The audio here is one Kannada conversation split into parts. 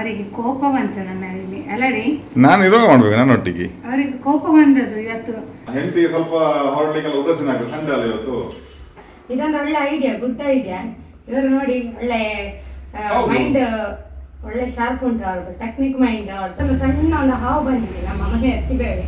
ಅವರಿಗೆ ಕೋಪ ಬಂತು ನನ್ನ ಮೇಲೆ ಅಲ್ಲ ರೀ. ನಾನು ಇರೋ ಮಾಡ್ಬೇಕು ನನ್ನೊಟ್ಟಿಗೆ. ಅವರಿಗೆ ಕೋಪ ಬಂದದ್ದು ಇವತ್ತು. ಹೆಂಡತಿಗೆ ಸ್ವಲ್ಪ ಹೊರಡ್ಲಿಕ್ಕೆಲ್ಲ ಉದಾಸೀನ ಆಗ್ತದೆ ಸಂಡೆ ಅಲ್ಲ ಇವತ್ತು. ಇದೊಂದು ಒಳ್ಳೆ ಐಡಿಯಾ, ಗುಡ್ ಐಡಿಯಾ. ಇವರು ನೋಡಿ ಒಳ್ಳೆ ಮೈಂಡ್ ಒಳ್ಳೆ ಶಾರ್ಪ್ ಉಂಟು ಅವ್ರದ್ದು, ಟೆಕ್ನಿಕ್ ಮೈಂಡ್ ಅವ್ರದ್ದು. ಸಣ್ಣ ಒಂದು ಹಾವು ಬಂದಿದೆ ನಮ್ಮ ಮನೆ ಹತ್ತಿಬೇಡಿ.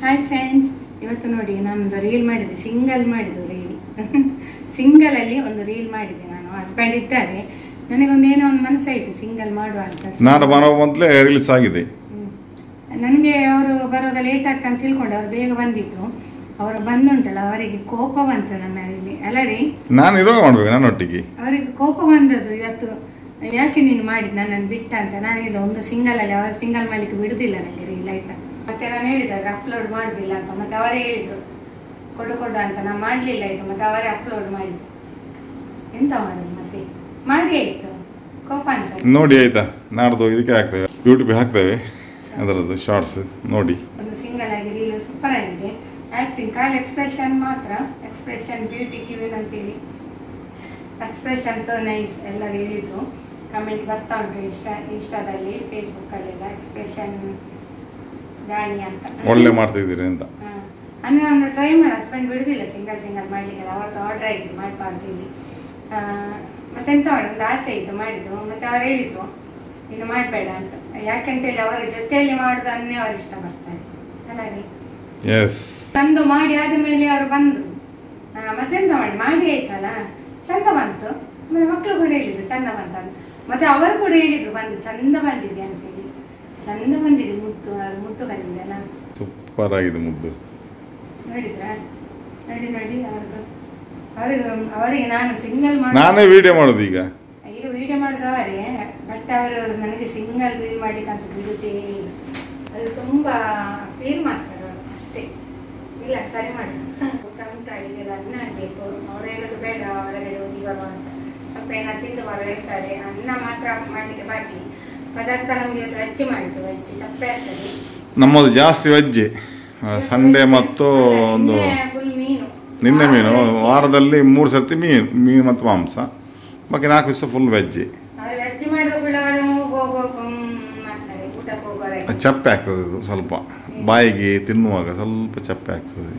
ಹಾಯ್ ಫ್ರೆಂಡ್ಸ್, ಇವತ್ತು ನೋಡಿ ನಾನೊಂದು ರೀಲ್ ಮಾಡಿದೆ, ಸಿಂಗಲ್ ಮಾಡಿದ್ದು ರೀಲ್. ಸಿಂಗಲಲ್ಲಿ ಒಂದು ರೀಲ್ ಮಾಡಿದೆ ನಾನು. ಹಸ್ಬೆಂಡ್ ಇದ್ದಾರೆ, ನನಗೊಂದು ಏನೋ ಒಂದು ಮನಸ್ಸಾಯಿತು ಸಿಂಗಲ್ ಮಾಡುವ ಅಂತ. ನಾನು ಬರೋ ಮೊದಲೇ ರಿಲೀಸ್ ಆಗಿದೆ. ನನಗೆ ಅವರು ಬರುವಾಗ ಲೇಟ್ ಆಗ್ತಾ ಅಂತ ತಿಳ್ಕೊಂಡು ಅವ್ರು ಬೇಗ ಬಂದಿದ್ರು. ಅವರು ಬಂದುಂಟಲ್ಲ, ಅವರಿಗೆ ಕೋಪ ಬಂತು ನನ್ನ ಮೇಲೆ ಅಲ್ಲ ರೀ. ನಾನು ಇರೋ ಮಾಡ್ಬೇಕು ನನ್ನೊಟ್ಟಿಗೆ. ಅವರಿಗೆ ಕೋಪ ಬಂದದ್ದು ಇವತ್ತು, ಯಾಕೆ ನೀನು ಮಾಡಿದ್ ನನ್ನನ್ನು ಬಿಟ್ಟ ಅಂತ. ನಾನು ಹೇಳಿದೆ ಒಂದು ಸಿಂಗಲ್ ಅಲ್ಲಿ, ಅವರ ಸಿಂಗಲ್ ಮಾಡ್ಲಿಕ್ಕೆ ಬಿಡುದಿಲ್ಲ ನನಗೆ ರೀಲ್, ಆಯ್ತಾ. ಮತ್ತೆ ನಾನು ಹೇಳಿದ್ರೆ ಅಪ್ಲೋಡ್ ಮಾಡುದಿಲ್ಲ ಅಂತ. ಮತ್ತೆ ಅವರೇ ಹೇಳಿದ್ರು ಕೊಡು ಅಂತ. ನಾನು ಮಾಡ್ಲಿಲ್ಲ ಆಯ್ತು, ಮತ್ತೆ ಅವರೇ ಅಪ್ಲೋಡ್ ಮಾಡಿದ್ರು. ಎಂತ ಮಾಡೋದು ಮತ್ತೆ, ಮಾಡಿ ಆಯ್ತು. ಕೋಪ ಅಂತ ನೋಡಿ ಆಯ್ತಾ, ನಾಡ್ದು ಇದಕ್ಕೆ ಹಾಕ್ತೇವೆ, ಯೂಟ್ಯೂಬ್ ಹಾಕ್ತೇವೆ ಅದರದ್ದು ಶಾರ್ಟ್ಸ್ ನೋಡಿ. ಒಂದು ಸಿಂಗಲ್ ಆಗಿ ರೀಲ್ ಸೂಪರ್ ಆಗಿದೆ. ಆಕ್ಟಿಂಗ್ ಕಾಲ್ ಎಕ್ಸ್ಪ್ರೆಷನ್ ಮಾತ್ರ, ಎಕ್ಸ್ಪ್ರೆಷನ್ ಬ್ಯೂಟಿ ಕ್ವೀನ್ ಅಂತೇಳಿ ಎಕ್ಸ್ಪ್ರೆಷನ್ ಸೊ ನೈಸ್ ಎಲ್ಲರೂ ಹೇಳಿದ್ರು. ಕಮೆಂಟ್ ಬರ್ತಾ ಉಂಟು ಇನ್ಸ್ಟಾದಲ್ಲಿ, ಫೇಸ್ಬುಕ್ಕಲ್ಲೆಲ್ಲ ಎಕ್ಸ್ಪ್ರೆಷನ್ ರಾಣಿ ಅಂತ ಒಳ್ಳೆ ಮಾಡ್ತಿದ್ದೀರಿ ಅಂತ. ಅಂದ್ರೆ ನಾನು ಟ್ರೈ ಮಾಡಿ, ಹಸ್ಬೆಂಡ್ ಬಿಡುದಿಲ್ಲ ಸಿಂಗಲ್ ಮಾಡ್ಲಿಕ್ಕೆ. ಅವತ್ತು ಆರ್ಡರ್ ಆಗಿದೆ ಮಾಡ್ಬಾರ್ದು. ಮತ್ತೆಂತ ಮಾಡಿ ಒಂದು ಆಸೆ ಇತ್ತು ಮಾಡಿದ್ದು. ಮತ್ತೆ ಅವ್ರು ಹೇಳಿದ್ರು ಇನ್ನು ಮಾಡಬೇಡ ಅಂತ. ಯಾಕಂತೇಳಿ ಅವರ ಜೊತೆಯಲ್ಲಿ ಮಾಡುದನ್ನೇ ಅವ್ರು ಇಷ್ಟ ಪಡ್ತಾರೆ ಅಲ್ಲ ರೀ. ನಂದು ಮಾಡಿ ಆದ ಮೇಲೆ ಅವರು ಬಂದ್ರು. ಮತ್ತೆಂತ ಮಾಡಿ ಆಯ್ತಲ್ಲ, ಚಂದ ಬಂತು. ಮಕ್ಕಳು ಕೂಡ ಹೇಳಿದ್ರು ಚಂದ ಬಂತ. ಮತ್ತೆ ಅವರು ಕೂಡ ಹೇಳಿದ್ರು ಬಂದು ಚಂದ ಬಂದಿದೆ ಅಂತೇಳಿ. ಚಂದ ಬಂದಿದೆ, ಮುತ್ತು ಬಂದಿದೆ ಅಲ್ಲ, ಸೂಪರ್ ಆಗಿದೆ ಮುದ್ದು. ನೋಡಿದ್ರ ನೋಡಿ ಅವರಿಗೆ ನಾನು ಸಿಂಗಲ್ ಮಾಡಿ, ನಾನೇ ವಿಡಿಯೋ ಮಾಡೋದು ಈಗ ವಿಡಿಯೋ ಮಾಡಿದವರೇ. ಬಟ್ ಅವರು ನನಗೆ ಸಿಂಗಲ್ ರೀಲ್ ಮಾಡ್ಲಿಕ್ಕೆ ಅಂತ ಬಿಡುತ್ತೇನೆ ಇಲ್ಲ. ಅದು ತುಂಬಾ ಫೀಲ್ ಮಾಡ್ತಾರೆ ಅವರು ಅಷ್ಟೇ. ಇಲ್ಲ ಸರಿ ಮಾಡಿ ಊಟ ಅಡಿಗೆಲ್ಲ ಅನ್ನ ಆಗ್ಬೇಕು. ಅವ್ರು ಹೇಳೋದು ಬೇಡ ಹೊರಗಡೆ ಹೋಗಿ ಬರುವ ಅಂತ. ಸ್ವಲ್ಪ ಏನಾದ್ರು ತಿಂದು ಹೇಳ್ತಾರೆ. ಅನ್ನ ಮಾತ್ರ ಮಾಡ್ಲಿಕ್ಕೆ ಬಾಕಿ. ಪದಾರ್ಥ ನಮ್ಗೆ ಇವತ್ತು ವೆಜ್ ಮಾಡಿದ್ದು, ವೆಜ್ ಚಪ್ಪೆ ಆಗ್ತದೆ ನಮ್ಮದು ಜಾಸ್ತಿ ವೆಜ್. ಸಂಡೇ ಮತ್ತು ಒಂದು ಫುಲ್ ಮೀನು, ನಿನ್ನೆ ಮೀನು, ವಾರದಲ್ಲಿ 3 ಸರ್ತಿ ಮೀನು ಮತ್ತು ಮಾಂಸ, ಬಾಕಿ 4 ದಿವಸ ಫುಲ್ ವೆಜ್. ಅವ್ರು ವೆಜ್ ಮಾಡಿದ ಕೂಡ ಮಾಡ್ತಾರೆ ಊಟಕ್ಕೆ ಹೋಗೋರೆ. ಚಪ್ಪೆ ಆಗ್ತದೆ ಇದು ಸ್ವಲ್ಪ, ಬಾಯಿಗೆ ತಿನ್ನುವಾಗ ಸ್ವಲ್ಪ ಚಪ್ಪೆ ಆಗ್ತದೆ.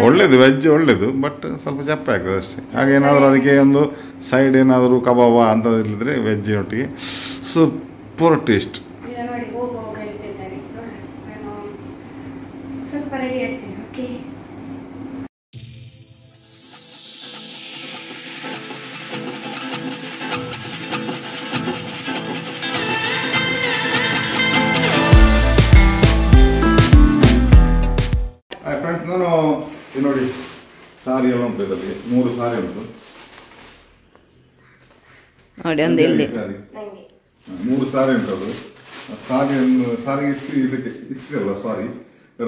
ಒಳ್ಳೇದು ವೆಜ್ ಒಳ್ಳೇದು, ಬಟ್ ಸ್ವಲ್ಪ ಚಪ್ಪೆ ಆಗ್ತದೆ ಅಷ್ಟೇ. ಹಾಗೆ ಏನಾದರೂ ಅದಕ್ಕೆ ಒಂದು ಸೈಡ್ ಏನಾದರೂ ಕಬಾಬ ಅಂತ ಇಲ್ಲದ್ರೆ ವೆಜ್ಜಿನೊಟ್ಟಿಗೆ ಸೂಪರ್ ಟೇಸ್ಟ್. ನೋಡಿ ಹೋಗುವಾಗ ಹೇಳ್ತಿದ್ದಾರೆ, ನಾನು ಸ್ವಲ್ಪ ರೆಡಿ ಆಗ್ತೀನಿ. ಓಕೆ, ಫ್ರೆಂಡ್ಸ್, ನಾನು ನೋಡಿ ಸಾರಿ ಎಲ್ಲ ಉಂಟು, ಇದರಲ್ಲಿ 3 ಸಾರಿ ಉಂಟು ನೋಡಿ. ಒಂದು ಇಲ್ಲಿ 3 ಸಾರಿ ಉಂಟು. ಅದು ಸಾರಿ ಇಸ್ತ್ರಿ, ಇದಕ್ಕೆ ಇಸ್ತ್ರಿ ಅಲ್ಲ ಸಾರಿ,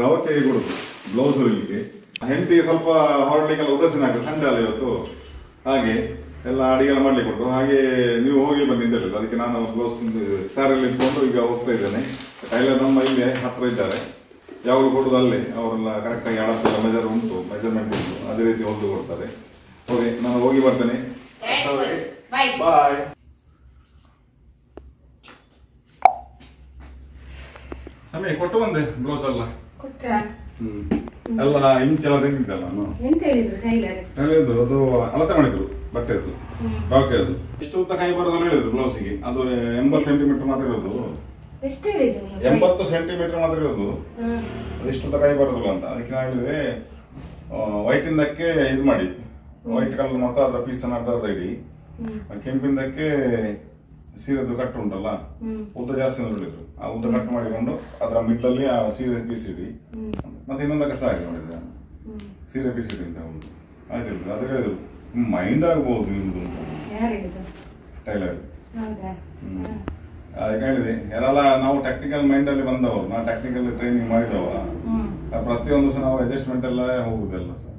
ರವಕ್ಕೆ ಕೊಡುದು ಬ್ಲೌಸ್ ಹೊಲಿಲಿಕ್ಕೆ. ಹೆಂಡತಿಗೆ ಸ್ವಲ್ಪ ಹೊರಡ್ಲಿಕ್ಕೆಲ್ಲ ಉದಾಸೀನ ಆಗ್ತದೆ ಸಂಡೆ ಅಲ್ಲ ಇವತ್ತು. ಹಾಗೆ ಎಲ್ಲ ಅಡಿಗೆಲ್ಲ ಮಾಡ್ಲಿಕ್ಕೆ ಕೊಟ್ಟು, ಹಾಗೆ ನೀವು ಹೋಗಿ ಬನ್ನಿ ಅಂತ ಹೇಳಿಲ್ಲ. ಅದಕ್ಕೆ ನಾನು ಬ್ಲೌಸ್ ಸಾರಿಯಲ್ಲಿ ಇಟ್ಕೊಂಡು ಈಗ ಹೋಗ್ತಾ ಇದ್ದೇನೆ. ಟೈಲರ್ ನಮ್ಮ ಇಲ್ಲೇ ಹತ್ರ ಇದ್ದಾರೆ, ಯಾವಾಗ ಕೊಡೋದು ಅಲ್ಲೇ. ಅವರೆಲ್ಲ ಕರೆಕ್ಟಾಗಿ ಅಳತೆಲ್ಲ ಮೆಜರ್ಮೆಂಟ್ ಉಂಟು, ಅದೇ ರೀತಿ ಹೊಲಿದು ಕೊಡ್ತಾರೆ. ಓಕೆ, ನಾನು ಹೋಗಿ ಬರ್ತೇನೆ. ಬಾಯ್. ಸಮಯ ಕೊಟ್ಟು ಬಂದೆ ಬ್ಲೌಸ್ ಎಲ್ಲ. ಎಲ್ಲ ಇಂಚೆಲ್ಲ ತೆಗೆದಿದ್ದಲ್ಲ ನಾನು. ಹೇಳಿದ್ದು ಅದು ಅಳತೆ ಮಾಡಿದ್ರು ಬಟ್ಟೆದು, ರಾಕೆ ಅದು ಎಷ್ಟು ಉದ್ದ ಕೈ ಬರೋದಲ್ಲ ಹೇಳಿದ್ರು ಬ್ಲೌಸಿಗೆ. ಅದು 80 ಸೆಂಟಿಮೀಟರ್ ಮಾತ್ರ ಇರೋದು, 80 ಸೆಂಟಿಮೀಟರ್ ಮಾತ್ರ ಇರೋದು. ಅದೆಷ್ಟು ಉದ್ದ ಕೈ ಬರೋದಿಲ್ಲ ಅಂತ. ಅದಕ್ಕೆ ನಾನು ಹೇಳಿದ್ರೆ ವೈಟ್ ಇಂದಕ್ಕೆ ಇದು ಮಾಡಿ, ವೈಟ್ ಕಲರ್ ಮತ್ತು ಅದರ ಪೀಸ್ ಅರ್ಧ ಇಡಿ. ಕೆಂಪಿಂದಕ್ಕೆ ಸೀರೆದು ಕಟ್ಟು ಉಂಟಲ್ಲ, ಉದ್ದ ಜಾಸ್ತಿ ನೋಡಿದ್ರು. ಆ ಉದ್ದ ಕಟ್ ಮಾಡಿಕೊಂಡು ಅದರ ಮಿಡ್ಲಲ್ಲಿ ಆ ಸೀರೆ ಪೀಸ್ ಇಡಿ. ಮತ್ತೆ ಇನ್ನೊಂದಕ್ಕೆ ಸಹ ಹಾಗೆ ಮಾಡಿದ್ರೆ ಸೀರೆ ಪೀಸ್ ಇಡಿ ಅಂತ ಒಂದು ಆಯ್ತು. ಅದ್ರ ಹೇಳಿದ್ರು ಮೈಂಡ್ ಆಗ್ಬಹುದು ನಿಮ್ದು ಟೈಲರ್. ಅದಕ್ಕೆ ಹೇಳಿದೆ, ಎಲ್ಲ ನಾವು ಟೆಕ್ನಿಕಲ್ ಮೈಂಡ್ ಅಲ್ಲಿ ಬಂದವರು, ನಾವು ಟೆಕ್ನಿಕಲ್ ಟ್ರೈನಿಂಗ್ ಮಾಡಿದವ. ಪ್ರತಿಯೊಂದು ಸಹ ನಾವು ಅಡ್ಜಸ್ಟ್ಮೆಂಟ್ ಎಲ್ಲ ಹೋಗುದಲ್ಲ ಸರ್.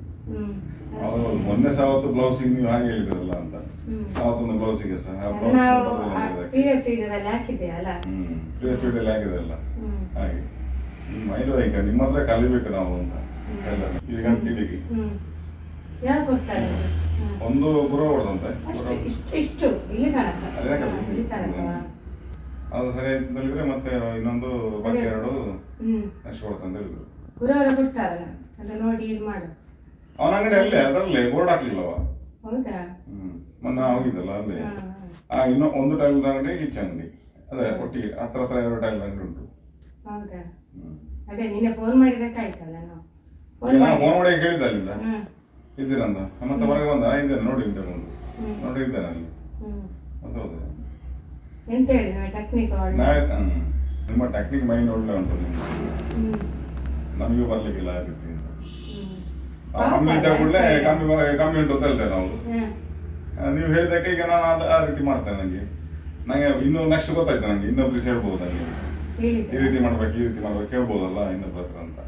ಅವರು ಮೊನ್ನೆ ಸಹ ಅವತ್ತು ಬ್ಲೌಸಿಗೆ ನೀವು ಹಾಗೆ ಹೇಳಿದ್ರಲ್ಲ ಅಂತ, ಅವತ್ತೊಂದು ಬ್ಲೌಸಿಗೆ ಸಹ ಪ್ರಿವಿಯಸ್ ವೀಡಿಯೋದಲ್ಲಿ ಹಾಕಿದೆ ಅಲ್ಲ ಹಾಗೆ. ಈಗ ಇಲ್ಲ ಈಗ ನಿಮ್ಮ ಹತ್ರ ಕಲಿಬೇಕು ನಾವು ಅಂತ ಈಗ ಕಿಡಿಗೆ ಒಂದು ಗುರ ಹೊಡೆದಂತೆ ಅದು ಸರಿ ಆಯ್ತು ಅಂತ ಹೇಳಿದ್ರೆ ಮತ್ತೆ ಇನ್ನೊಂದು ಬಾಕಿ 2 ನೆಕ್ಸ್ಟ್ ಕೊಡ್ತಂತ ಹೇಳಿದ್ರು. ಅವನ ಅಂಗಡಿ ಅಲ್ಲೇ ಅದರಲ್ಲೇ ಬೋರ್ಡ್ ಹಾಕ್ಲಿಲ್ಲವ. ಮೊನ್ನೆ ಹೋಗಿದ್ದಲ್ಲ ಅಲ್ಲೇ. ಇನ್ನೂ ಒಂದು ಟೈಲರ್ ಅಂಗಡಿ ಈಚೆ ಅಂಗಡಿ ಅದೇ ಒಟ್ಟಿಗೆ ಹತ್ರ 2 ಟೈಲರ್ ಅಂಗಡಿ ಉಂಟು. ಫೋನ್ ಮಾಡಿ ಕೇಳಿದ್ದ ಅಲ್ಲಿಂದ ಇದ್ದೀರಂತ ಮತ್ತೆ ಹೊರಗೆ ಬಂದ ಇದ್ದೇನೆ ನೋಡಿ ನೋಡಿ ಇದ್ದೇನೆ ಅಲ್ಲಿ ಮತ್ತೆ ಹೋದೆ. ನಿಮ್ಮ ಟೆಕ್ನಿಕ್ ಮೈಂಡ್ ಒಳ್ಳೆ ಉಂಟು ನಮಗೂ ಬರ್ಲಿಕ್ಕಿಲ್ಲ ಆ ರೀತಿ ಕಮ್ಮಿ ಇದ್ದ ಕೂಡಲೇ ಕಮ್ಮಿ ಉಂಟು ಅಂತ ಹೇಳ್ತೇವೆ ನಾವು. ನೀವು ಹೇಳಿದಕ್ಕೆ ಈಗ ನಾನು ಆ ರೀತಿ ಮಾಡ್ತೇನೆ. ನಂಗೆ ಇನ್ನು ನೆಕ್ಸ್ಟ್ ಗೊತ್ತಾಯ್ತು ನಂಗೆ ಇನ್ನೊಬ್ರಿಗೆ ಹೇಳ್ಬೋದು ನಂಗೆ ಈ ರೀತಿ ಮಾಡ್ಬೇಕು ಹೇಳ್ಬೋದಲ್ಲ ಇನ್ನೊಬ್ರ ಹತ್ರ ಅಂತ.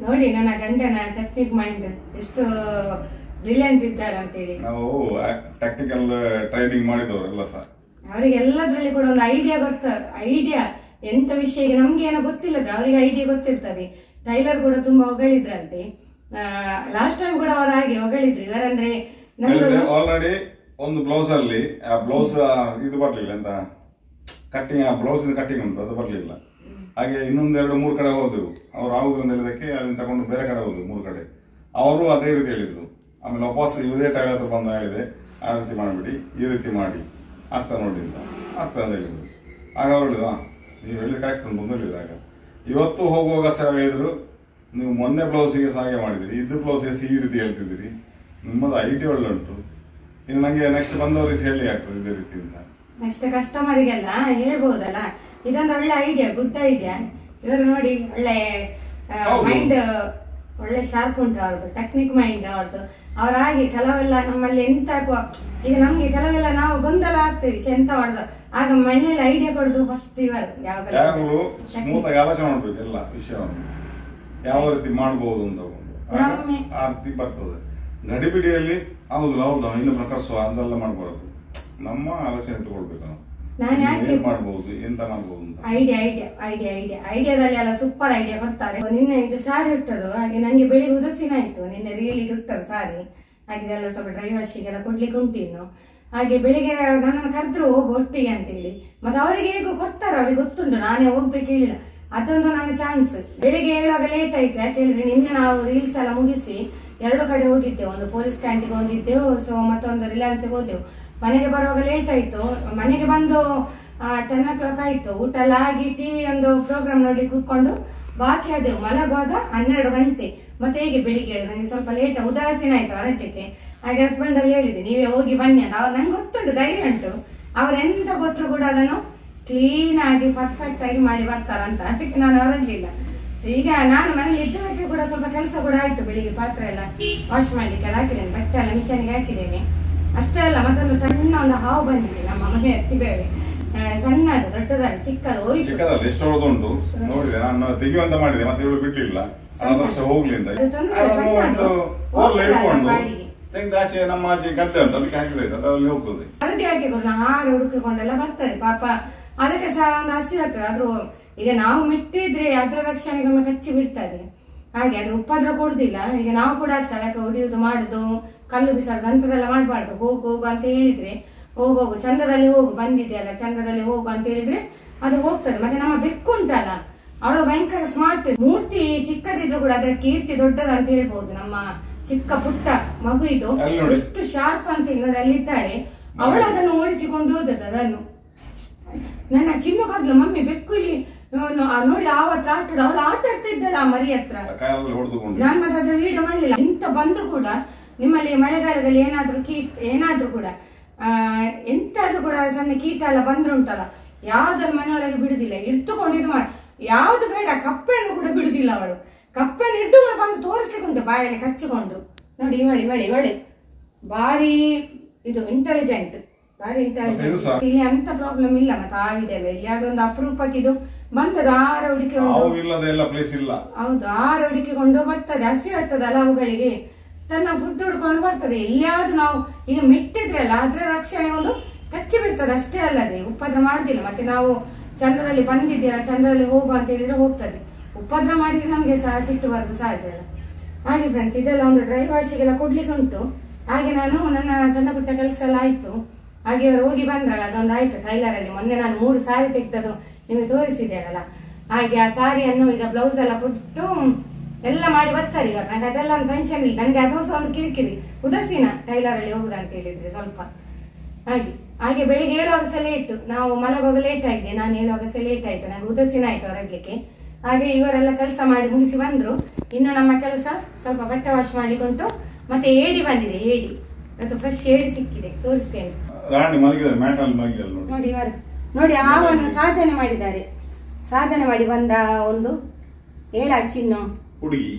ನೋಡಿ ನನ್ನ ಗಂಡನ ಟೆಕ್ನಿಕ್ ಮೈಂಡ್ ಎಷ್ಟು ಬ್ರಿಲಿಯಂಟ್ ಇದ್ದಾರೆ ಅಂತೇಳಿ. ನಾವು ಟೆಕ್ನಿಕಲ್ ಟ್ರೈನಿಂಗ್ ಮಾಡಿದವರೆಲ್ಲ ಸಹ ಅವರಿಗೆ ಎಲ್ಲದ್ರಲ್ಲಿ ಕೂಡ ಒಂದು ಐಡಿಯಾ ಎಂತ ವಿಷಯ ನಮ್ಗೆ ಏನೋ ಗೊತ್ತಿಲ್ಲದ್ರೆ ಅವರಿಗೆ ಐಡಿಯಾ ಗೊತ್ತಿರ್ತದೆ. ಟೈಲರ್ ಕೂಡ ತುಂಬಾ ಹೊಗಳಿದ್ರಂತೆ ಲಾಸ್ಟ್ ಟೈಮ್ ಕೂಡ ಅವ್ರು ಹಾಗೆ ಹೊಗಳಿದ್ರು. ಇವರಂದ್ರೆ ಆಲ್ರೆಡಿ ಒಂದು ಬ್ಲೌಸ್ ಅಲ್ಲಿ ಆ ಬ್ಲೌಸ್ ಇದು ಬರ್ಲಿಲ್ಲ ಅಂತ ಕಟ್ಟಿಂಗ್, ಆ ಬ್ಲೌಸ್ ಕಟ್ಟಿಂಗ್ ಉಂಟು ಅದು ಬರ್ಲಿಲ್ಲ. ಹಾಗೆ ಇನ್ನೊಂದು 2-3 ಕಡೆ ಹೋದೆವು. ಅವ್ರು ಆಗುದು ಅಂತ ಹೇಳಿದಕ್ಕೆ ಅದನ್ನ ತಗೊಂಡು ಬೇರೆ ಕಡೆ ಹೋದ್ರು 3 ಕಡೆ. ಅವರು ಅದೇ ರೀತಿ ಹೇಳಿದ್ರು. ಆಮೇಲೆ ವಾಪಸ್ ಇದೇ ಟೈಲರ್ ಹತ್ರ ಬಂದು ಹೇಳಿದೆ ಆ ರೀತಿ ಮಾಡ್ಬಿಡಿ ಈ ರೀತಿ ಮಾಡಿ ಆಗ್ತಾ ನೋಡಿಲ್ಲ ಆಗ್ತಾ ಅಂತ ಹೇಳಿದ್ರು. ಆಗ ಅವ್ರು ಹೇಳಿದ್ರು ನೀವು ಹೇಳಿ ಕರೆಕ್ಟ್ ಉಂಟು ಅಂತ ಹೇಳಿದ್ರು. ಆಗ ಇವತ್ತು ಹೋಗುವಾಗ ಸಹ ಹೇಳಿದ್ರು ನೀವು ಮೊನ್ನೆ ಬ್ಲೌಸಿಗೆ ಹಾಗೆ ಮಾಡಿದಿರಿ, ಇದು ಬ್ಲೌಸಿಗೆ ಈ ರೀತಿ ಹೇಳ್ತಿದ್ದೀರಿ, ನಿಮ್ಮದು ಐಡಿಯಾ ಒಳ್ಳೆ ಉಂಟು. ಇನ್ನು ನಂಗೆ ನೆಕ್ಸ್ಟ್ ಬಂದವರಿಗೆ ಹೇಳಿ ಆಗ್ತದೆ ಇದೇ ರೀತಿ ಅಂತ. ನೆಕ್ಸ್ಟ್ ಕಸ್ಟಮರಿಗೆಲ್ಲ ಹೇಳ್ಬಹುದಲ್ಲ, ಇದೊಂದು ಒಳ್ಳೆ ಐಡಿಯಾ, ಗುಡ್ ಐಡಿಯಾ. ಇವರು ನೋಡಿ ಒಳ್ಳೆ ಮೈಂಡ್ ಒಳ್ಳೆ ಶಾರ್ಪ್ ಉಂಟು ಅವ್ರದ್ದು, ಟೆಕ್ನಿಕ್ ಮೈಂಡ್ ಅವ್ರದ್ದು. ಅವ್ರ ಹಾಗೆ ಕೆಲವೆಲ್ಲ ನಮ್ಮಲ್ಲಿ ಎಂತ ಈಗ ನಮ್ಗೆ ಕೆಲವೆಲ್ಲ ನಾವು ಗೊಂದಲ ಆಗ್ತೇವೆ ಎಂತ ಮಾಡುದು, ಆಗ ಮನೆಯಲ್ಲಿ ಐಡಿಯಾ ಕೊಡುದು ಫಸ್ಟ್ ಇವರು. ಯಾವಾಗಲೂ ಸ್ಮೂತ್ ಆಗಿ ಆಲೋಚನೆ ಮಾಡ್ಬೇಕು ಎಲ್ಲ ವಿಷಯವನ್ನು ಯಾವ ರೀತಿ ಮಾಡ್ಬಹುದು ಅಂತ ಆ ರೀತಿ ಬರ್ತದೆ. ಗಡಿಬಿಡಿಯಲ್ಲಿ ಹೌದು ಇನ್ನೊಬ್ಬರ ಕರ್ಸುವ ಅದೆಲ್ಲ ಮಾಡ್ಬಾರ್ದು. ನಮ್ಮ ಆಲೋಚನೆ ಇಟ್ಟುಕೊಳ್ಬೇಕು ನಾವು ಮಾಡ್ಬಹುದು ಎಂತ ಮಾಡ್ಬಹುದು ಅಂತ. ಐಡಿಯಾದಲ್ಲಿ ಎಲ್ಲ ಸೂಪರ್ ಐಡಿಯಾ ಬರ್ತಾರೆ. ನಿನ್ನೆ ಇದು ಸಾರಿ ಇಟ್ಟದು ಹಾಗೆ ನಂಗೆ ಬೆಳಿಗ್ಗೆ ಉದಸಿನ ಆಯ್ತು. ನಿನ್ನೆ ರಿಯಲಿಗೆ ಇಟ್ಟರು ಸಾರಿ ಹಾಗೆ ಎಲ್ಲ ಸ್ವಲ್ಪ ಡ್ರೈ ವಾಶಿಗೆಲ್ಲ ಕೊಡ್ಲಿಕ್ಕೆ ಉಂಟು ಇನ್ನು. ಹಾಗೆ ಬೆಳಿಗ್ಗೆ ನನ್ನನ್ನು ಕರೆದ್ರು ಹೋಗು ಒಟ್ಟಿಗೆ ಅಂತ ಹೇಳಿ. ಮತ್ತೆ ಅವರಿಗೆ ಹೇಗೂ ಕೊಡ್ತಾರೆ, ಅವ್ರಿಗೆ ಗೊತ್ತುಂಟು ನಾನೇ ಹೋಗ್ಬೇಕು ಹೇಳಿಲ್ಲ. ಅದೊಂದು ನನ್ನ ಚಾನ್ಸ್. ಬೆಳಿಗ್ಗೆ ಹೇಳುವಾಗ ಲೇಟ್ ಆಯ್ತು. ಯಾಕೆ ಹೇಳಿದ್ರೆ ನಿನ್ನೆ ನಾವು ರೀಲ್ಸ್ ಎಲ್ಲ ಮುಗಿಸಿ 2 ಕಡೆ ಹೋಗಿದ್ದೆವು. ಒಂದು ಪೊಲೀಸ್ ಕ್ಯಾಂಟೀನ್ಗೆ ಹೋಗಿದ್ದೆವು, ಸೊ ಮತ್ತೊಂದು ರಿಲಯನ್ಸ್ಗೆ ಹೋದೆವು. ಮನೆಗೆ ಬರುವಾಗ ಲೇಟ್ ಆಯ್ತು. ಮನೆಗೆ ಬಂದು 10 o'clock ಆಯ್ತು. ಊಟ ಎಲ್ಲ ಆಗಿ ಟಿವಿ ಒಂದು ಪ್ರೋಗ್ರಾಮ್ ನೋಡಿ ಕೂತ್ಕೊಂಡು ಬಾಕಿ ಆದೆವು. ಮಲಗುವಾಗ 12 ಗಂಟೆ. ಮತ್ತೆ ಹೇಗೆ ಬೆಳಿಗ್ಗೆ ನನಗೆ ಸ್ವಲ್ಪ ಲೇಟ್ ಉದಾಸೀನ ಆಯ್ತು ಹೊರಟಕ್ಕೆ. ಹಾಗೆ ಹಸ್ಬೆಂಡ್ ಅಲ್ಲಿ ಹೇಳಿದೆ ನೀವೇ ಹೋಗಿ ಬನ್ನಿ ಅಂತ. ನಂಗೆ ಗೊತ್ತುಂಟು, ಧೈರ್ಯ ಉಂಟು. ಅವ್ರು ಎಂತ ಕೊಟ್ಟರು ಕೂಡ ಅದನ್ನು ಕ್ಲೀನ್ ಆಗಿ ಪರ್ಫೆಕ್ಟ್ ಆಗಿ ಮಾಡಿ ಬರ್ತಾರಂತ. ಅದಕ್ಕೆ ನಾನು ಹೊರಡ್ಲಿಲ್ಲ. ಈಗ ನಾನು ಮನೇಲಿ ಇದ್ದದಕ್ಕೆ ಕೂಡ ಸ್ವಲ್ಪ ಕೆಲಸ ಕೂಡ ಆಯ್ತು. ಬೆಳಿಗ್ಗೆ ಪಾತ್ರೆ ಎಲ್ಲ ವಾಶ್ ಮಾಡ್ಲಿಕ್ಕೆಲ್ಲ ಹಾಕಿದ್ದೇನೆ, ಬಟ್ಟೆ ಎಲ್ಲ ಮಿಷನ್ಗೆ ಹಾಕಿದ್ದೇನೆ. ಅಷ್ಟೇ ಅಲ್ಲ, ಮತ್ತೊಂದು ಸಣ್ಣ ಒಂದು ಹಾವು ಬಂದಿದೆ ನಮ್ಮ ಮನೆ ಹತ್ತಿರವೇ. ಸಣ್ಣದು ದೊಡ್ಡದಲ್ಲ ಚಿಕ್ಕದು ಚಿಕ್ಕದಲ್ಲ ಎಷ್ಟು ಉಂಟು ನೋಡಿದೆ. ನಾನು ತೆಗೆಯುವಂತ ಮಾಡಿದೆ ಮತ್ತೆ ಇವಳು ಬಿಡ್ಲಿಲ್ಲ. ಹೋಗ್ಲಿ ಅಂತ ಆಚೆ ನಮ್ಮ ಆಚೆ ಗದ್ದೆ ಅಂತ ಅದಕ್ಕೆ ಹಾಕಿದ್ರೆ ಅದ್ರಲ್ಲಿ ಹೋಗ್ತದೆ. ಹಳದಿ ಹಾಕಿಕೊಂಡು ಹಾರು ಹುಡುಕಿಕೊಂಡೆಲ್ಲ ಬರ್ತಾರೆ ಪಾಪ. ಅದಕ್ಕೆ ಸಹ ಒಂದು ಹಸಿ ಆಗ್ತದೆ. ಆದ್ರೂ ಈಗ ನಾವು ಮಿಟ್ಟಿದ್ರೆ ಅದ್ರ ರಕ್ಷಣೆಗೆ ಒಮ್ಮೆ ಕಚ್ಚಿ ಬಿಡ್ತದೆ. ಹಾಗೆ ಅದ್ರ ಉಪದ್ರ ಕೊಡುದಿಲ್ಲ. ಈಗ ನಾವು ಕೂಡ ಅಷ್ಟೇ ಅದಕ್ಕೆ ಹೊಡಿಯುದು ಮಾಡುದು ಕಲ್ಲು ಬಿಸಾಡುದು ಅಂತದೆಲ್ಲ ಮಾಡ್ಬಾರ್ದು. ಹೋಗು ಅಂತ ಹೇಳಿದ್ರೆ ಹೋಗು ಚಂದದಲ್ಲಿ ಹೋಗು, ಬಂದಿದೆಯಲ್ಲ ಚಂದದಲ್ಲಿ ಹೋಗು ಅಂತ ಹೇಳಿದ್ರೆ ಅದು ಹೋಗ್ತದೆ. ಮತ್ತೆ ನಮ್ಮ ಬೆಕ್ಕು ಉಂಟಲ್ಲ ಅವಳು ಭಯಂಕರ ಸ್ಮಾರ್ಟ್. ಮೂರ್ತಿ ಚಿಕ್ಕದಿದ್ರು ಕೂಡ ಅದರ ಕೀರ್ತಿ ದೊಡ್ಡದ ಅಂತ ಹೇಳ್ಬಹುದು. ನಮ್ಮ ಚಿಕ್ಕ ಪುಟ್ಟ ಮಗು ಇದು ಎಷ್ಟು ಶಾರ್ಪ್ ಅಂತ ನೋಡಿ ಅಲ್ಲಿದ್ದಾಳೆ. ಅವಳು ಅದನ್ನು ಓಡಿಸಿಕೊಂಡು ಹೋದದ್ದು. ಅದನ್ನು ನನ್ನ ಚಿನ್ನು ಕದ್ಲು ಮಮ್ಮಿ ಬೆಕ್ಕು ಇಲ್ಲಿ ನೋಡಿ ಆವತ್ತು ಅವಳು ಆಟ ಆಡ್ತಾ ಇದ್ದಾಳೆ ಆ ಮರಿ ಹತ್ರ. ನಾನು ಮತ್ತೆ ಅದ್ರ ವಿಡಿಯೋ ಮಾಡ್ಲಿಲ್ಲ. ಎಂತ ಬಂದ್ರು ಕೂಡ ನಿಮ್ಮಲ್ಲಿ ಮಳೆಗಾಲದಲ್ಲಿ ಏನಾದ್ರೂ ಕೂಡ ಎಂತಾದ್ರೂ ಕೂಡ ಸಣ್ಣ ಕೀಟ ಎಲ್ಲ ಬಂದ್ರು ಉಂಟಲ್ಲ ಯಾವ್ದನ್ನು ಮನೆಯೊಳಗೆ ಬಿಡುದಿಲ್ಲ. ಇರ್ತುಕೊಂಡಿದ್ದು ಮಾಡಿ ಯಾವ್ದು ಬೇಡ ಕಪ್ಪೆಯನ್ನು ಕೂಡ ಬಿಡುದಿಲ್ಲ ಅವಳು. ಕಪ್ಪೆಯನ್ನು ಹಿಡಿದುಕೊಂಡು ಬಂದು ತೋರಿಸ್ಲಿಕ್ಕೆ ಉಂಟು ಬಾಯಲ್ಲಿ ಕಚ್ಚಿಕೊಂಡು. ನೋಡಿ ಇವಳಿ ಬಾರಿ ಇದು ಇಂಟೆಲಿಜೆಂಟ್, ಬಾರಿ ಇಂಟೆಲಿಜೆಂಟ್. ಇಲ್ಲಿ ಅಂತ ಪ್ರಾಬ್ಲಮ್ ಇಲ್ಲ. ಮತ್ತೆ ಆವಿದೆಲ್ಲ ಇಲ್ಲಿ ಅದೊಂದು ಅಪರೂಪಕ್ಕೆ ಇದು ಬಂದದ 6 ಹುಡುಕಿಕೊಂಡು. ಹೌದು 6 ಹುಡುಕಿಕೊಂಡು ಬರ್ತದೆ. ಹಸಿ ಆಗ್ತದಲ್ಲ ಅವುಗಳಿಗೆ, ತನ್ನ ಫುಡ್ ಹುಡ್ಕೊಂಡು ಬರ್ತದೆ. ಎಲ್ಲಿಯಾದ್ರೂ ನಾವು ಈಗ ಮೆಟ್ಟಿದ್ರಲ್ಲ ಅದ್ರ ರಕ್ಷಣೆ ಒಂದು ಕಚ್ಚಿ ಬಿಡ್ತದೆ ಅಷ್ಟೇ ಅಲ್ಲದೆ ಉಪದ್ರ ಮಾಡುದಿಲ್ಲ. ಮತ್ತೆ ನಾವು ಚಂದದಲ್ಲಿ ಬಂದಿದ್ದೀರಾ ಚಂದದಲ್ಲಿ ಹೋಗು ಅಂತ ಹೇಳಿದ್ರೆ ಹೋಗ್ತದೆ. ಉಪದ್ರ ಮಾಡಿದ್ರೆ ನಮ್ಗೆ ಸಹ ಸಿಟ್ಟು ಬರೋದು ಸಹಜ ಅಲ್ಲ. ಹಾಗೆ ಫ್ರೆಂಡ್ಸ್, ಇದೆಲ್ಲ ಒಂದು ಡ್ರೈ ವಾಶಿಗೆಲ್ಲ ಕೊಡ್ಲಿಕ್ಕೆ ಉಂಟು. ಹಾಗೆ ನಾನು ನನ್ನ ಸಣ್ಣ ಪುಟ್ಟ ಕೆಲಸ ಎಲ್ಲ ಆಯ್ತು. ಹಾಗೆ ಅವರು ಹೋಗಿ ಬಂದ್ರಲ್ಲ, ಅದೊಂದು ಆಯ್ತು ಟೈಲರ್ ಅಲ್ಲಿ. ಮೊನ್ನೆ ನಾನು 3 ಸಾರಿ ತೆಗ್ದದ್ದು ನಿಮಗೆ ತೋರಿಸಿದ್ದೇನಲ್ಲ. ಹಾಗೆ ಆ ಸಾರಿಯನ್ನು ಈಗ ಬ್ಲೌಸ್ ಎಲ್ಲ ಕೊಟ್ಟು ಎಲ್ಲ ಮಾಡಿ ಬರ್ತಾರೆ ಇವಾಗ. ನಂಗೆ ಅದೆಲ್ಲ ಒಂದು ಟೆನ್ಷನ್ ಇಲ್ಲ. ನನಗೆ ಅದು ಸಹ ಒಂದು ಕಿರಿಕಿರಿ, ಉದಸಿನ ಟೈಲರ್ ಅಲ್ಲಿ ಹೋಗುದು ಅಂತ ಹೇಳಿದ್ರೆ ಸ್ವಲ್ಪ. ಹಾಗೆ ಬೆಳಿಗ್ಗೆ ಹೇಳುವಾಗ ಸಹ ಲೇಟ್, ನಾವು ಮಲಗುವಾಗ ಲೇಟ್ ಆಗಿದೆ, ನಾನು ಹೇಳುವಾಗ ಸಹ ಲೇಟ್ ಆಯ್ತು, ನಂಗೆ ಉದಸಿನ ಆಯ್ತು ಹೊರಡ್ಲಿಕ್ಕೆ. ಹಾಗೆ ಇವರೆಲ್ಲ ಕೆಲಸ ಮಾಡಿ ಮುಗಿಸಿ ಬಂದ್ರು. ಇನ್ನು ನಮ್ಮ ಕೆಲಸ ಸ್ವಲ್ಪ ಬಟ್ಟೆ ವಾಶ್ ಮಾಡಿಕೊಂಡು, ಮತ್ತೆ ಏಡಿ ಬಂದಿದೆ. ಏಡಿ ಇವತ್ತು ಫ್ರೆಶ್ ಏಡಿ ಸಿಕ್ಕಿದೆ, ತೋರಿಸ್ತೇನೆ. ನೋಡಿ ಇವರು ನೋಡಿ, ಆವನ್ನು ಸಾಧನೆ ಮಾಡಿದ್ದಾರೆ. ಸಾಧನೆ ಮಾಡಿ ಬಂದ ಒಂದು ಏಳ ಚಿನ್ನು ಹುಡುಗಿ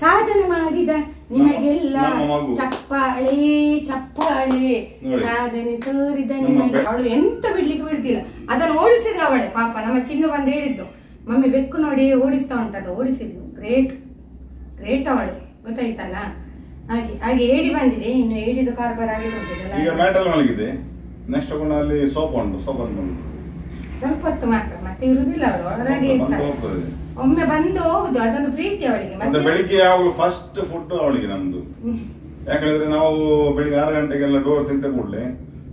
ಸಾಧನೆ ಮಾಡಿದ ನಿಮಗೆಲ್ಲ ಚಪ್ಪಾಳೆ ಚಪ್ಪಾಳೆ. ಸಾಧನೆ ತೋರಿದ ನಿಮಗೆ. ಅವಳು ಎಂತ ಬಿಡ್ಲಿಕ್ಕೆ ಬಿಡ್ತಿಲ್ಲ, ಅದನ್ನು ಓಡಿಸಿದ ಅವಳೆ ಪಾಪ. ನಮ್ಮ ಚಿನ್ನು ಬಂದು ಹೇಳಿದ್ಲು, ಮಮ್ಮಿ ಬೆಕ್ಕು ನೋಡಿ ಓಡಿಸ್ತಾ ಉಂಟದು. ಓಡಿಸಿದ್ಲು, ಗ್ರೇಟ್ ಗ್ರೇಟ್ ಅವಳು, ಗೊತ್ತಾಯ್ತಲ್ಲ. ಹಾಗೆ ಏಡಿ ಬಂದಿದೆ. ಇನ್ನು ಏಡಿದು ಕಾರ್ಬಾರ್ ಆಗಿದೆ. ನೆಕ್ಸ್ಟ್ ಅಲ್ಲಿ ಸೋಪ್ ಉಂಟು, ಸೋಪ್ ಸ್ವಲ್ಪ ಹೊತ್ತು ಮಾತ್ರ, ಮತ್ತೆ ಇರುದಿಲ್ಲ ಅವಳು ಒಳಗೆ. ಒಮ್ಮೆ ಬಂದು ಹೋಗುದು, ಅದೊಂದು ಪ್ರೀತಿ ಅವಳಿಗೆ. ಮತ್ತೆ ಬೆಳಿಗ್ಗೆ ಯಾವಾಗಲೂ ಫಸ್ಟ್ ಫುಡ್ ಅವಳಿಗೆ ನಮ್ದು. ಯಾಕಂದ್ರೆ ನಾವು ಬೆಳಿಗ್ಗೆ 6 ಗಂಟೆಗೆಲ್ಲ ಡೋರ್ ತಿಂತ ಕೂಡಲೇ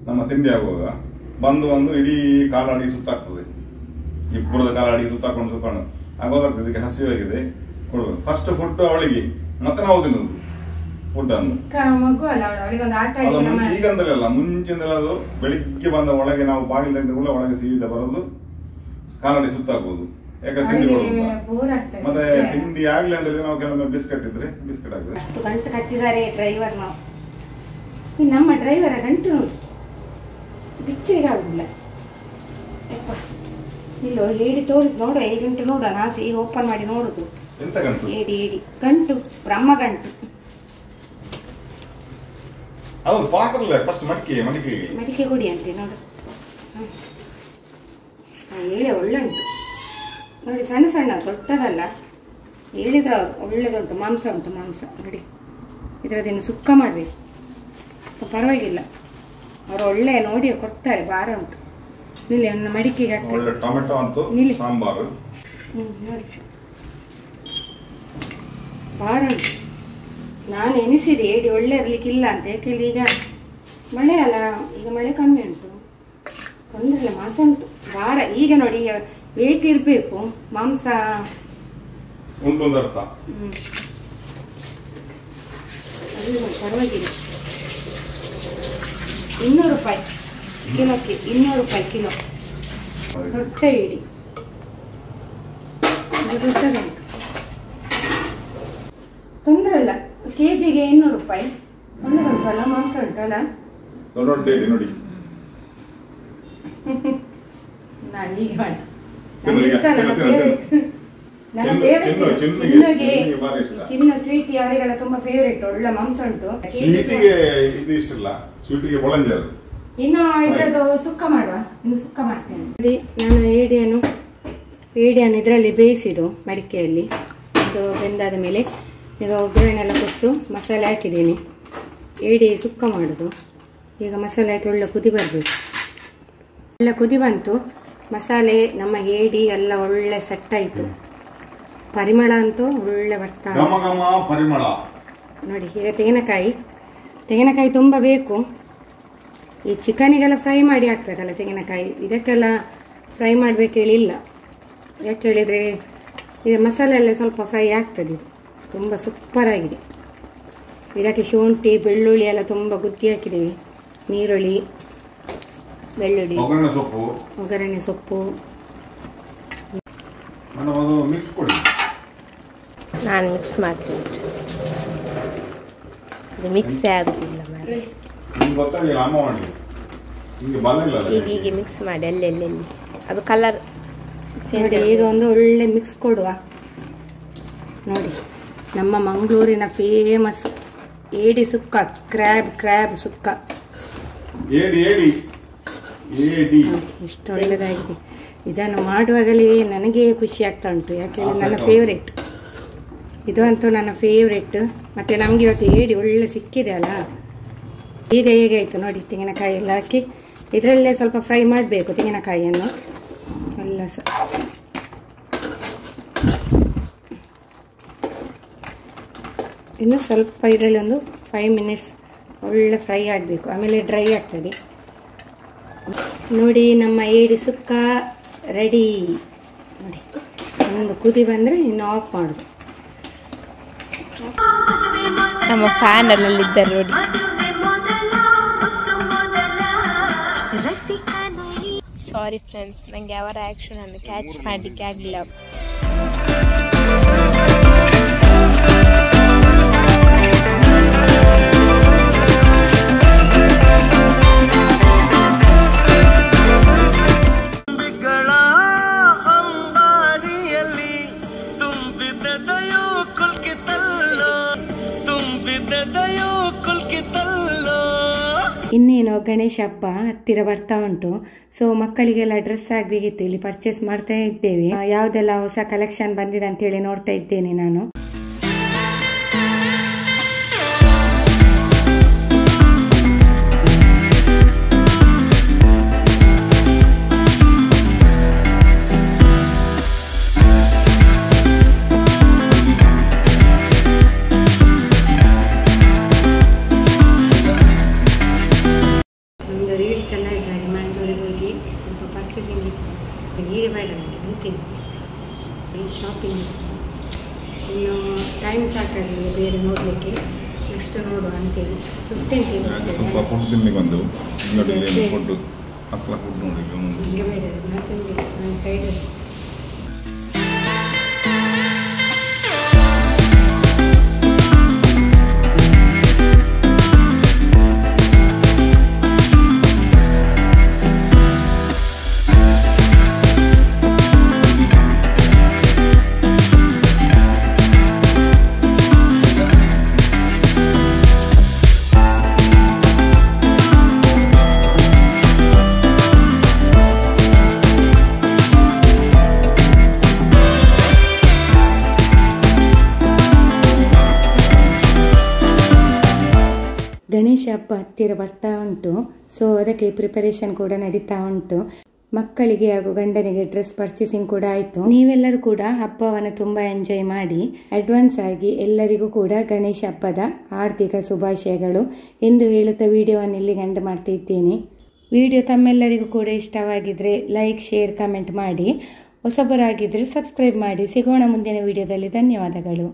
ನಮ್ಮ ತಿಂಡಿ ಆಗುವಾಗ ಬಂದು ಇಡೀ ಕಾಲಾಡಿ ಸುತ್ತಾಗ್ತದೆ. ಇಬ್ಬರದ ಕಾಲಾಡಿ ಸುತ್ತಾಕೊಂಡು ಆಗೋದಾಗ್ತದೆ. ಇದಕ್ಕೆ ಹಸಿವಾಗಿದೆ, ಕೊಡುವುದು ಫಸ್ಟ್ ಫುಡ್ ಅವಳಿಗೆ. ಮತ್ತೆ ನಾವು ತಿನ್ನೋದು ಫುಡ್ ಅನ್ನು. ಮಗು ಅಲ್ಲ ಅವಳಿಗೆ ಒಂದು ಆಟ. ಈಗಂತಲ್ಲ, ಮುಂಚಿಂದೆಲ್ಲ ಅದು ಬೆಳಿಗ್ಗೆ ಬಂದ ಒಳಗೆ ನಾವು ಬಾಗಿಲು ತೆಗೆದ ಕೂಡ ಒಳಗೆ ಸೀದಾ ಬರೋದು, ಕಾಲಾಡಿ ಸುತ್ತಾಕೋದು. ಯಾಕಂದ್ರೆ ತಿಂಡಿ ಕೊಡುದು. ಮತ್ತೆ ತಿಂಡಿ ಆಗ್ಲಿ ಅಂದ್ರೆ ನಾವು ಕೆಲವೊಮ್ಮೆ ಬಿಸ್ಕೆಟ್ ಇದ್ರೆ ಬಿಸ್ಕೆಟ್ ಆಗ್ತದೆ. ಗಂಟು ಕಟ್ಟಿದ್ದಾರೆ ಡ್ರೈವರ್. ನಾವು ನಮ್ಮ ಡ್ರೈವರ ಗಂಟು ನೋಡಿ ಬಿಚ್ಚರಿಗೆ ಆಗುದಿಲ್ಲ. ಇಲ್ಲೋ ಏಡಿ ತೋರಿಸಿ ನೋಡ, ಈ ಗಂಟು ನೋಡ. ನಾಸಿ ಈಗ ಓಪನ್ ಮಾಡಿ ನೋಡುದು. ಎಂತ ಗಂಟು? ಏಡಿ ಗಂಟು, ಬ್ರಹ್ಮ ಗಂಟು. ಅದು ಪಾತ್ರಲ್ಲ, ಫಸ್ಟ್ ಮಡಿಕೆ ಕೊಡಿ ಅಂತೆ ನೋಡು. ಏಳೆ ಒಳ್ಳೆ ಉಂಟು ನೋಡಿ, ಸಣ್ಣ ಸಣ್ಣ, ದೊಡ್ಡದಲ್ಲ. ಹೇಳಿದ್ರ ಒಳ್ಳೆದುಂಟು, ಮಾಂಸ ಉಂಟು, ಮಾಂಸ ನೋಡಿ. ಇದರದೇನು ಸುಕ್ಕ ಮಾಡಬೇಕು, ಪರವಾಗಿಲ್ಲ. ಅವರು ಒಳ್ಳೆ ನೋಡಿ ಕೊಡ್ತಾರೆ, ಭಾರ ಉಂಟು. ನಿಲ್ಲಿ ಒಂದು ಮಡಿಕೆಗೆ ಹಾಕ್ತಾರೆ. ಟೊಮೆಟೊ ಅಂತೂ ಸಾಂಬಾರು ನೋಡಿ, ಭಾರ ಉಂಟು. ನಾನು ಎನಿಸಿದೆ ಏಡಿ ಒಳ್ಳೆ ಇರ್ಲಿಕ್ಕಿಲ್ಲ ಅಂತ. ಯಾಕೆಂದ್ರೆ ಈಗ ಮಳೆ ಅಲ್ಲ, ಈಗ ಮಳೆ ಕಮ್ಮಿ ಉಂಟು, ತೊಂದರೆ ಇಲ್ಲ. ಮಾಂಸ ಉಂಟು, ಭಾರ. ಈಗ ನೋಡಿ, ಈಗ ವೇಟ್ ಇರ್ಬೇಕು, ಮಾಂಸ ಉಂಟು ಅರ್ಥ. ಪರವಾಗಿಲ್ಲ. 200 ರೂಪಾಯಿ ಕಿಲೋಕ್ಕೆ, 200 ರೂಪಾಯಿ ಕಿಲೋ. ದೊಡ್ಡ ಏಡಿ ದೊಡ್ಡದುಂಟು, ತೊಂದರೆ ಇಲ್ಲ. ಕೆಜಿಗೆ 200 ರೂಪಾಯಿ. ಒಳ್ಳೆದುಂಟಲ್ಲ, ಮಾಂಸ ಉಂಟಲ್ಲ. ನೋಡಿ, ನಾನು ಈಗ ಮಾಡ, ನನಗೆ ಇಷ್ಟ. ನನ್ನ ಫೇವ್ರೇಟ್ ಚಿನ್ನ ಸ್ವೀಟಿ ಅವರಿಗೆಲ್ಲ ತುಂಬಾ ಫೇವ್ರೇಟ್. ಒಳ್ಳೆ ಮಾಂಸ ಉಂಟು. ಇನ್ನು ಇದ್ರದ್ದು ಸುಕ್ಕ ಮಾಡುವ, ಇನ್ನು ಸುಕ್ಕ ಮಾಡ್ತೇನೆ. ನಾನು ಏಡಿಯನ್ನು ಇದರಲ್ಲಿ ಬೇಯಿಸಿದ್ದು ಮಡಿಕೆಯಲ್ಲಿ. ಅದು ಬೆಂದಾದ ಮೇಲೆ ಈಗ ಒಗ್ಗರಣೆಲ್ಲ ಕೊಟ್ಟು ಮಸಾಲೆ ಹಾಕಿದ್ದೀನಿ. ಏಡಿ ಸುಕ್ಕ ಮಾಡೋದು. ಈಗ ಮಸಾಲೆ ಹಾಕಿ ಒಳ್ಳೆ ಕುದಿ ಬರಬೇಕು. ಒಳ್ಳೆ ಕುದಿ ಬಂತು, ಮಸಾಲೆ ನಮ್ಮ ಏಡಿ ಎಲ್ಲ ಒಳ್ಳೆ ಸೆಟ್ ಆಯಿತು. ಪರಿಮಳ ಅಂತೂ ಒಳ್ಳೆ ಬರ್ತಾ ಪರಿಮಳ ನೋಡಿ. ಈಗ ತೆಂಗಿನಕಾಯಿ ತುಂಬ ಬೇಕು. ಈ ಚಿಕನಿಗೆಲ್ಲ ಫ್ರೈ ಮಾಡಿ ಹಾಕ್ಬೇಕಲ್ಲ ತೆಂಗಿನಕಾಯಿ, ಇದಕ್ಕೆಲ್ಲ ಫ್ರೈ ಮಾಡಬೇಕು ಹೇಳಿಲ್ಲ. ಯಾಕೆ ಹೇಳಿದರೆ ಇದು ಮಸಾಲೆ ಎಲ್ಲ ಸ್ವಲ್ಪ ಫ್ರೈ ಆಗ್ತದೆ. ಇದು ತುಂಬ ಸೂಪರಾಗಿದೆ. ಇದಕ್ಕೆ ಶುಂಠಿ ಬೆಳ್ಳುಳ್ಳಿ ಎಲ್ಲ ತುಂಬ ಗುದ್ದಿ ಹಾಕಿದ್ದೀವಿ. ನೀರುಳ್ಳಿ, ಬೆಳ್ಳುಳ್ಳಿ, ಒಗ್ಗರಣೆ ಸೊಪ್ಪು. ನಾನು ಮಿಕ್ಸ್ ಮಾಡ್ತೀನಿ, ಅದು ಮಿಕ್ಸೇ ಆಗುದಿಲ್ಲ. ಹೀಗೆ ಮಿಕ್ಸ್ ಮಾಡಿ ಎಲ್ಲೆಲ್ಲಿ ಅದು ಕಲರ್ ನೋಡಿ. ಈಗ ಒಂದು ಒಳ್ಳೆ ಮಿಕ್ಸ್ ಕೊಡುವ ನೋಡಿ. ನಮ್ಮ ಮಂಗಳೂರಿನ ಫೇಮಸ್ ಏಡಿ ಸುಕ್ಕ, ಕ್ರ್ಯಾಬ್ ಸುಕ್ಕ. ಇಷ್ಟು ಒಳ್ಳೆದಾಗಿದೆ. ಇದನ್ನು ಮಾಡುವಾಗಲೇ ನನಗೆ ಖುಷಿ ಆಗ್ತಾ ಉಂಟು. ಯಾಕೆಂದರೆ ನನ್ನ ಫೇವ್ರೇಟ್ ಇದು, ಅಂತೂ ನನ್ನ ಫೇವ್ರೇಟ್. ಮತ್ತು ನಮಗೆ ಇವತ್ತು ಏಡಿ ಒಳ್ಳೆ ಸಿಕ್ಕಿದೆ ಅಲ್ಲ. ಈಗ ಹೇಗಾಯಿತು ನೋಡಿ. ತೆಂಗಿನಕಾಯಿ ಎಲ್ಲ ಹಾಕಿ ಇದರಲ್ಲೇ ಸ್ವಲ್ಪ ಫ್ರೈ ಮಾಡಬೇಕು ತೆಂಗಿನಕಾಯಿಯನ್ನು ಎಲ್ಲ ಸಹ. ಇನ್ನು ಸ್ವಲ್ಪ ಇದರಲ್ಲಿ ಒಂದು 5 ಮಿನಿಟ್ಸ್ ಒಳ್ಳೆ ಫ್ರೈ ಆಗಬೇಕು, ಆಮೇಲೆ ಡ್ರೈ ಆಗ್ತದೆ. ನೋಡಿ ನಮ್ಮ ಏಡಿ ಸುಕ್ಕ ರೆಡಿ. ನೋಡಿ ಒಂದು ಕುದಿ ಬಂದರೆ ಇನ್ನು ಆಫ್ ಮಾಡೋದು. ನಮ್ಮ ಫ್ಯಾನಲ್ಲಿದ್ದಾರೆ ನೋಡಿ. ಸಾರಿ ಫ್ರೆಂಡ್ಸ್, ನನಗೆ ಅವರ ಆ್ಯಕ್ಷನ್ ಅನ್ನು ಕ್ಯಾಚ್ ಮಾಡಲಿಕ್ಕೆ ಆಗಲಿಲ್ಲ. ಇನ್ನೇನು ಗಣೇಶ ಹಬ್ಬ ಹತ್ತಿರ ಬರ್ತಾ ಉಂಟು. ಸೊ ಮಕ್ಕಳಿಗೆಲ್ಲ ಡ್ರೆಸ್ ಆಗಬೇಕಿತ್ತು, ಇಲ್ಲಿ ಪರ್ಚೇಸ್ ಮಾಡ್ತಾ ಇದ್ದೇವೆ. ಯಾವುದೆಲ್ಲ ಹೊಸ ಕಲೆಕ್ಷನ್ ಬಂದಿದೆ ಅಂತ ಹೇಳಿ ನೋಡ್ತಾ ಇದ್ದೇನೆ ನಾನು. ಈಗ ಬೇಡ ಅಂತೀನಿ ಶಾಪಿಂಗ್, ಇನ್ನು ಟೈಮ್ ಸಾಕಾಗಲಿಲ್ಲ ಬೇರೆ ನೋಡಲಿಕ್ಕೆ. ನೆಕ್ಸ್ಟ್ ನೋಡುವ ಅಂತೇಳಿ 15 ಸ್ವಲ್ಪ ಫುಡ್ ತಿನ್ನಿಗೆ ಬಂದು ಫುಡ್ ಮಕ್ಕಳ ಫುಡ್ ನೋಡಿ ಈಗ ಬೇಡ ನಾನು ಫ್ರೈಡ್ ರೈಸ್. ಗಣೇಶ ಹಬ್ಬ ಹತ್ತಿರ ಬರ್ತಾ ಉಂಟು. ಸೊ ಅದಕ್ಕೆ ಪ್ರಿಪರೇಷನ್ ಕೂಡ ನಡೀತಾ ಉಂಟು. ಮಕ್ಕಳಿಗೆ ಹಾಗೂ ಗಂಡನಿಗೆ ಡ್ರೆಸ್ ಪರ್ಚೇಸಿಂಗ್ ಕೂಡ ಆಯಿತು. ನೀವೆಲ್ಲರೂ ಕೂಡ ಹಬ್ಬವನ್ನು ತುಂಬ ಎಂಜಾಯ್ ಮಾಡಿ. ಅಡ್ವಾನ್ಸ್ ಆಗಿ ಎಲ್ಲರಿಗೂ ಕೂಡ ಗಣೇಶ ಹಬ್ಬದ ಆರ್ಥಿಕ ಶುಭಾಶಯಗಳು ಎಂದು ಹೇಳುತ್ತಾ ವಿಡಿಯೋವನ್ನು ಇಲ್ಲಿ ಎಂಡ್ ಮಾಡ್ತಾ ಇದ್ದೇನೆ. ವಿಡಿಯೋ ತಮ್ಮೆಲ್ಲರಿಗೂ ಕೂಡ ಇಷ್ಟವಾಗಿದ್ದರೆ ಲೈಕ್, ಶೇರ್, ಕಮೆಂಟ್ ಮಾಡಿ. ಹೊಸಬರಾಗಿದ್ದರೆ ಸಬ್ಸ್ಕ್ರೈಬ್ ಮಾಡಿ. ಸಿಗೋಣ ಮುಂದಿನ ವಿಡಿಯೋದಲ್ಲಿ. ಧನ್ಯವಾದಗಳು.